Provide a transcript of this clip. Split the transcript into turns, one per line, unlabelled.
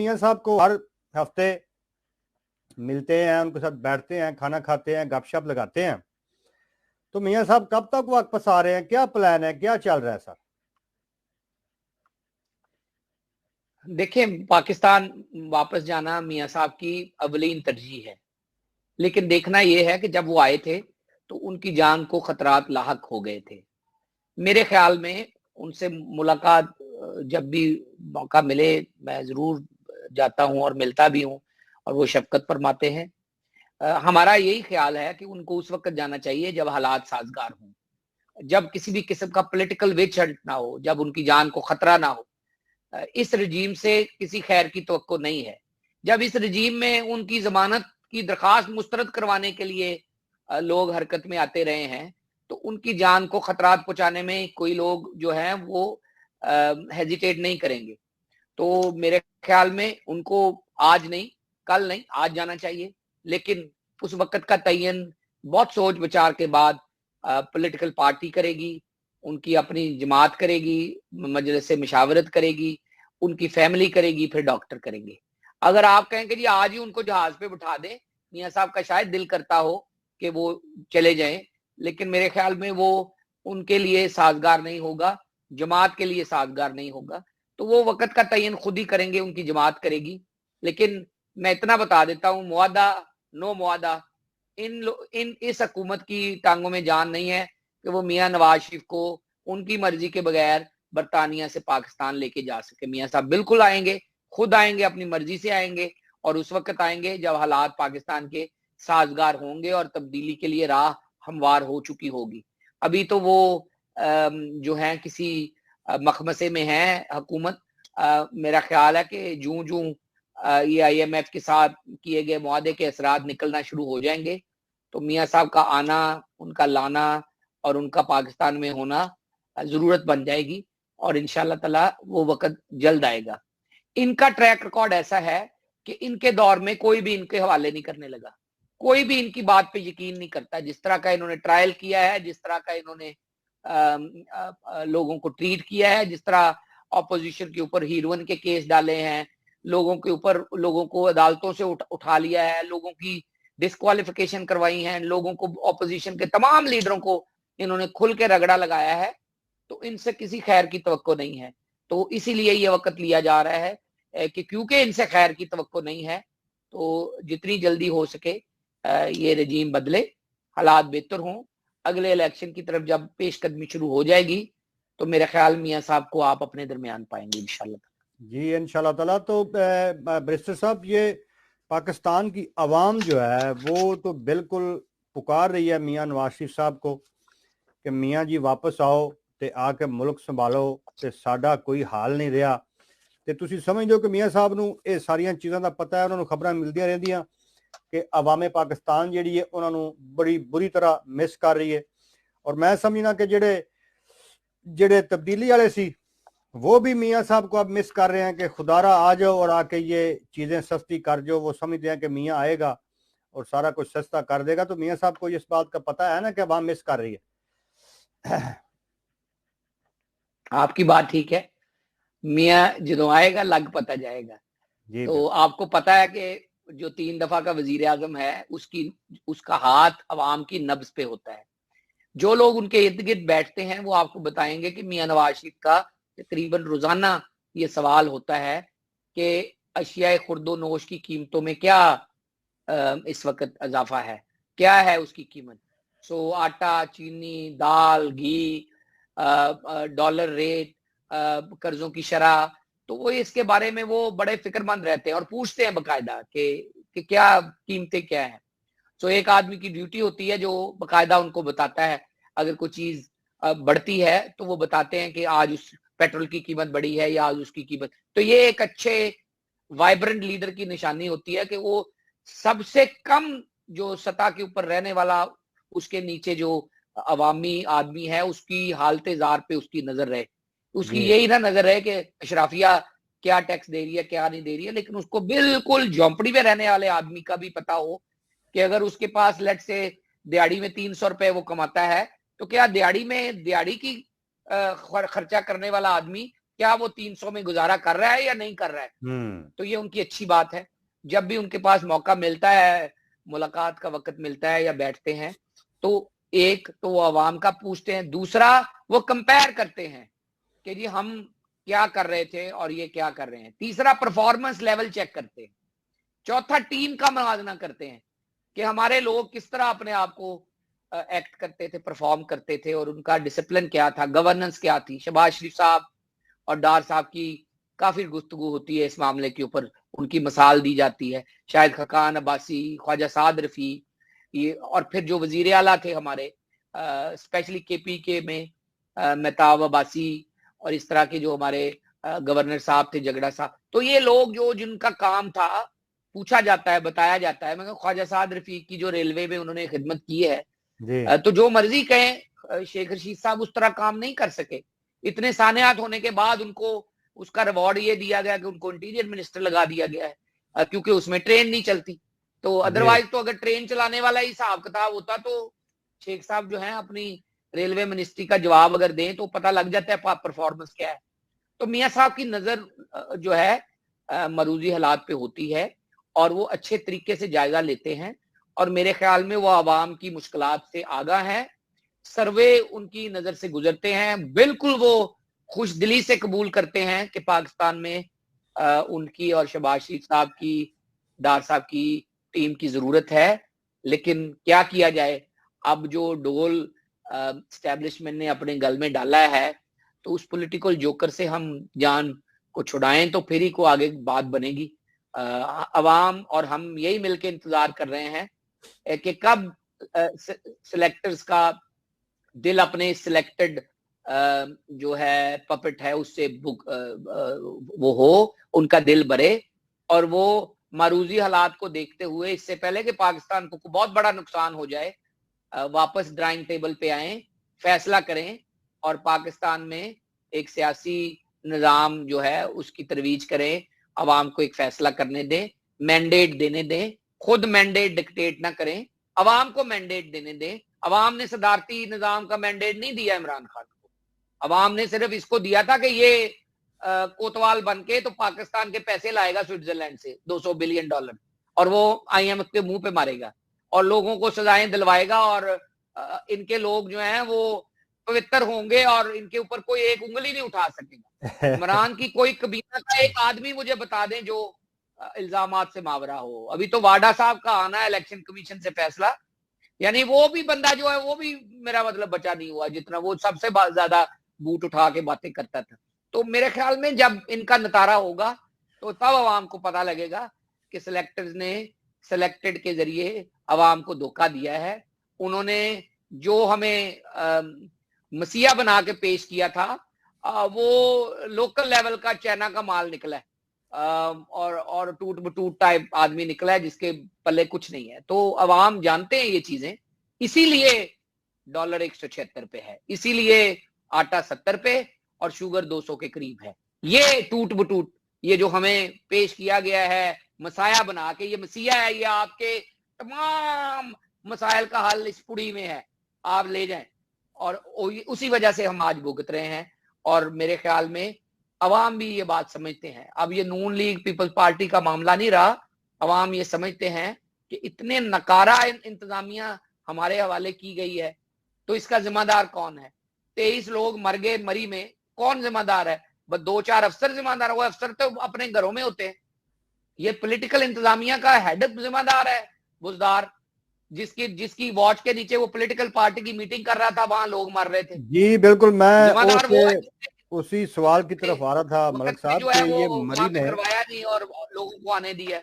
मियां साहब को हर हफ्ते मिलते हैं, उनके साथ बैठते हैं, खाना खाते हैं, गपशप लगाते हैं। तो मियां साहब कब तक वापस आ रहे हैं, क्या प्लान है, क्या चल रहा है सर?
देखिए, पाकिस्तान वापस जाना मियां साहब की अवलीन तरजीह है, लेकिन देखना यह है कि जब वो आए थे तो उनकी जान को खतरात लाहक हो गए थे। मेरे ख्याल में उनसे मुलाकात जब भी मौका मिले मैं जरूर जाता हूं और मिलता भी हूं, और वो शफकत फरमाते हैं। हमारा यही ख्याल है कि उनको उस वक्त जाना चाहिए जब हालात साजगार हों, जब किसी भी किस्म का पॉलिटिकल विच हंट ना हो, जब उनकी जान को खतरा ना हो। इस रजीम से किसी खैर की तवक्को नहीं है। जब इस रजीम में उनकी जमानत की दरखास्त मुस्तरद करवाने के लिए लोग हरकत में आते रहे हैं, तो उनकी जान को खतरात पहुंचाने में कोई लोग जो हैं वो हेजिटेट नहीं करेंगे। तो मेरे ख्याल में उनको आज नहीं, कल नहीं, आज जाना चाहिए, लेकिन उस वक्त का तयन बहुत सोच विचार के बाद पॉलिटिकल पार्टी करेगी, उनकी अपनी जमात करेगी, मजलिस से मशावरत करेगी, उनकी फैमिली करेगी, फिर डॉक्टर करेंगे। अगर आप कहेंगे जी आज ही उनको जहाज पे बिठा दें, मियां साहब का शायद दिल करता हो कि वो चले जाएं, लेकिन मेरे ख्याल में वो उनके लिए साजगार नहीं होगा, जमात के लिए साजगार नहीं होगा। तो वो वक्त का तयन खुद ही करेंगे, उनकी जमात करेगी। लेकिन मैं इतना बता देता हूँ, मुआदा नो मुआदा, इन इस हुकूमत की टांगों में जान नहीं है कि वो मियां नवाज शरीफ को उनकी मर्जी के बगैर बरतानिया से पाकिस्तान लेके जा सके। मियां साहब बिल्कुल आएंगे, खुद आएंगे, अपनी मर्जी से आएंगे, और उस वक्त आएंगे जब हालात पाकिस्तान के साजगार होंगे और तब्दीली के लिए राह हमवार हो चुकी होगी। अभी तो वो जो है किसी मखमसे में है हुकूमत। मेरा ख्याल है कि जूं जूं ये IMF के साथ किए गए मुआदे के असरात निकलना शुरू हो जाएंगे, तो मियां साहब का आना, उनका लाना और उनका पाकिस्तान में होना जरूरत बन जाएगी, और इंशाल्लाह ताला वो वक्त जल्द आएगा। इनका ट्रैक रिकॉर्ड ऐसा है कि इनके दौर में कोई भी इनके हवाले नहीं करने लगा, कोई भी इनकी बात पे यकीन नहीं करता। जिस तरह का इन्होंने ट्रायल किया है, जिस तरह का इन्होंने लोगों को ट्रीट किया है, जिस तरह ऑपोजिशन के ऊपर हीरोइन के केस डाले हैं, लोगों के ऊपर, लोगों को अदालतों से उठा लिया है, लोगों की डिस्क्वालिफिकेशन करवाई है, लोगों को, ऑपोजिशन के तमाम लीडरों को इन्होंने खुल के रगड़ा लगाया है, तो इनसे किसी खैर की तवक्को नहीं है। तो इसीलिए ये वक्त लिया जा रहा है कि क्योंकि इनसे खैर की तवक्को नहीं है, तो जितनी जल्दी हो सके ये रजीम बदले, हालात बेहतर हों। अगले इलेक्शन की तरफ जब पेशकदमी शुरू हो जाएगी तो मेरे ख्याल मियां साहब को आप अपने दरमियान पाएंगे इंशाल्लाह।
जी इंशाल्लाह ताला। तो बैरिस्टर साहब, ये पाकिस्तान की आवाम जो है वो तो बिल्कुल पुकार रही है मियां नवाज शरीफ साहब को कि मियां जी वापस आओ ते आके मुल्क संभालो ते साडा कोई हाल नहीं रहा। ਤੇ ਤੁਸੀਂ ਸਮਝਦੇ ਹੋ ਕਿ ਮੀਆਂ ਸਾਹਿਬ ਨੂੰ ਇਹ ਸਾਰੀਆਂ ਚੀਜ਼ਾਂ ਦਾ ਪਤਾ ਹੈ, ਉਹਨਾਂ ਨੂੰ ਖਬਰਾਂ ਮਿਲਦੀਆਂ ਰਹਿੰਦੀਆਂ ਕਿ ਆਵਾਮੇ ਪਾਕਿस्तान ਜਿਹੜੀ ਹੈ ਉਹਨਾਂ ਨੂੰ ਬੜੀ ਬੁਰੀ ਤਰ੍ਹਾਂ ਮਿਸ ਕਰ ਰਹੀ ਹੈ। और मैं समझना कि जेड़े तब्दीली वाले सी वो भी मियां साहब को अब मिस कर रहे हैं कि खुदारा आ जाओ और आके ये चीजें सस्ती कर जाओ। वो समझते हैं कि मियां आएगा और सारा कुछ सस्ता कर देगा। तो मियां साहब को इस बात का पता है ना कि आवाम मिस कर रही है।
आपकी बात ठीक है, मियां जो आएगा लग पता जाएगा। तो आपको पता है कि जो 3 दफा का वजीर आजम है उसका हाथ अवाम की नब्ज पे होता है। जो लोग उनके इर्द गिर्द बैठते हैं वो आपको बताएंगे कि मियां नवाज शरीफ का तकरीबन रोजाना ये सवाल होता है कि अशिया खुर्दो नोश की कीमतों में क्या इस वक्त इजाफा है, क्या है उसकी कीमत। सो आटा, चीनी, दाल, घी, डॉलर रेट, कर्जों की शरह, तो वो इसके बारे में वो बड़े फिक्रमंद रहते हैं और पूछते हैं बकायदा कि क्या कीमतें क्या है। तो एक आदमी की ड्यूटी होती है जो बकायदा उनको बताता है, अगर कोई चीज बढ़ती है तो वो बताते हैं कि आज उस पेट्रोल की कीमत बढ़ी है या आज उसकी कीमत। तो ये एक अच्छे वाइब्रेंट लीडर की निशानी होती है कि वो सबसे कम जो सतह के ऊपर रहने वाला, उसके नीचे जो अवामी आदमी है उसकी हालते जार पे उसकी नजर रहे, उसकी यही ना नजर रहे कि अशराफिया क्या टैक्स दे रही है क्या नहीं दे रही है, लेकिन उसको बिल्कुल झोंपड़ी में रहने वाले आदमी का भी पता हो कि अगर उसके पास लेट से दिहाड़ी में 300 रुपए वो कमाता है, तो क्या दिहाड़ी की खर्चा करने वाला आदमी क्या वो 300 में गुजारा कर रहा है या नहीं कर रहा है। तो ये उनकी अच्छी बात है। जब भी उनके पास मौका मिलता है, मुलाकात का वक्त मिलता है या बैठते हैं, तो एक तो वो आवाम का पूछते हैं, दूसरा वो कंपेयर करते हैं कि जी हम क्या कर रहे थे और ये क्या कर रहे हैं, तीसरा परफॉर्मेंस लेवल चेक करते हैं, चौथा टीम का मुआवजा करते हैं कि हमारे लोग किस तरह अपने आप को एक्ट करते थे, परफॉर्म करते थे और उनका डिसिप्लिन क्या था, गवर्नेंस क्या थी। शहबाज शरीफ साहब और डार साहब की काफी गुफ्तगू होती है इस मामले के ऊपर, उनकी मिसाल दी जाती है, शाहिद खकान अब्बासी, ख्वाजा साद रफी, ये और फिर जो वजीर आला थे हमारे, स्पेशली KPK में मेहताब अब्बासी और इस तरह के जो हमारे गवर्नर साहब थे, झगड़ा साहब, तो ये लोग जो जिनका काम था पूछा जाता है, बताया जाता है। मैं ख्वाजा साद रफीक की जो रेलवे में उन्होंने खिदमत की है, तो जो मर्जी कहें, शेख रशीद साहब उस तरह काम नहीं कर सके। इतने सानियात होने के बाद उनको उसका रिवॉर्ड ये दिया गया कि उनको इंटीरियर मिनिस्टर लगा दिया गया है, क्योंकि उसमें ट्रेन नहीं चलती। तो अदरवाइज तो अगर ट्रेन चलाने वाला ही हिसाब किताब होता तो शेख साहब जो है अपनी रेलवे मिनिस्ट्री का जवाब अगर दें तो पता लग जाता है परफॉर्मेंस क्या है। तो मियां साहब की नजर जो है मरूजी हालात पे होती है और वो अच्छे तरीके से जायजा लेते हैं और मेरे ख्याल में वो आवाम की मुश्किलात से आगाह है। सर्वे उनकी नजर से गुजरते हैं, बिल्कुल वो खुश दिली से कबूल करते हैं कि पाकिस्तान में उनकी और शहबाज शरीफ साहब की, डार साहब की टीम की जरूरत है। लेकिन क्या किया जाए, अब जो डोल एस्टेब्लिशमेंट ने अपने गल में डाला है, तो उस पॉलिटिकल जोकर से हम जान को छुड़ाएं तो फिर ही को आगे बात बनेगी। अवाम और हम यही मिलकर इंतजार कर रहे हैं कि कब सिलेक्टर्स का दिल अपने सिलेक्टेड जो है पपेट है उससे वो हो, उनका दिल भरे और वो मारूजी हालात को देखते हुए, इससे पहले कि पाकिस्तान को बहुत बड़ा नुकसान हो जाए, वापस ड्राइंग टेबल पे आए, फैसला करें और पाकिस्तान में एक सियासी निजाम जो है उसकी तरवीज करें, अवाम को एक फैसला करने दें, मैंडेट देने दें, खुद मैंडेट डिक्टेट ना करें, अवाम को मैंडेट देने दें। अवाम ने सदारती निजाम का मैंडेट नहीं दिया इमरान खान को, अवाम ने सिर्फ इसको दिया था कि ये कोतवाल बन के तो पाकिस्तान के पैसे लाएगा स्विट्जरलैंड से $200 बिलियन और वो IMF के मुंह पे मारेगा और लोगों को सजाएं दिलवाएगा और इनके लोग जो हैं वो पवित्र होंगे और इनके ऊपर कोई एक उंगली नहीं उठा सकेगा। इमरान की कोई कबीना का एक आदमी मुझे बता दें जो इल्जामात से मावरा हो। अभी तो वाडा साहब का आना है इलेक्शन कमीशन से फैसला, यानी वो भी बंदा जो है वो भी मेरा मतलब बचा नहीं हुआ, जितना वो सबसे ज्यादा बूट उठा के बातें करता था। तो मेरे ख्याल में जब इनका नतारा होगा तो तब अवाम को पता लगेगा कि सिलेक्टर्स ने सिलेक्टेड के जरिए अवाम को धोखा दिया है। उन्होंने जो हमें मसीहा बना के पेश किया था वो लोकल लेवल का चाइना का माल निकला है और टूट बटूट टाइप आदमी निकला है जिसके पल्ले कुछ नहीं है। तो अवाम जानते हैं ये चीजें, इसीलिए डॉलर 176 पे है, इसीलिए आटा 70 पे और शुगर 200 के करीब है। ये टूट बटूट ये जो हमें पेश किया गया है मसाया बना के, ये मसीहा है, ये आपके तमाम मसाइल का हल इस पुड़ी में है, आप ले जाएं, और उसी वजह से हम आज भुगत रहे हैं। और मेरे ख्याल में अवाम भी ये बात समझते हैं। अब ये नून लीग पीपल्स पार्टी का मामला नहीं रहा, अवाम ये समझते हैं कि इतने नकारा इंतजामिया हमारे हवाले की गई है तो इसका जिम्मेदार कौन है। 23 लोग मर गए मरी में, कौन जिम्मेदार है? बस 2-4 अफसर जिम्मेदार, वो अफसर तो अपने घरों में होते हैं। ये पॉलिटिकल इंतजामिया का हेड जिम्मेदार है बुजदार, जिसकी वॉच के नीचे वो पॉलिटिकल पार्टी की मीटिंग कर रहा था, वहां लोग मर रहे थे।
जी बिल्कुल, मैं उसी सवाल की तरफ आ रहा था मलिक साहब
जो है
कि ये
वो
मरी में
करवाया नहीं और लोगों को आने दिया।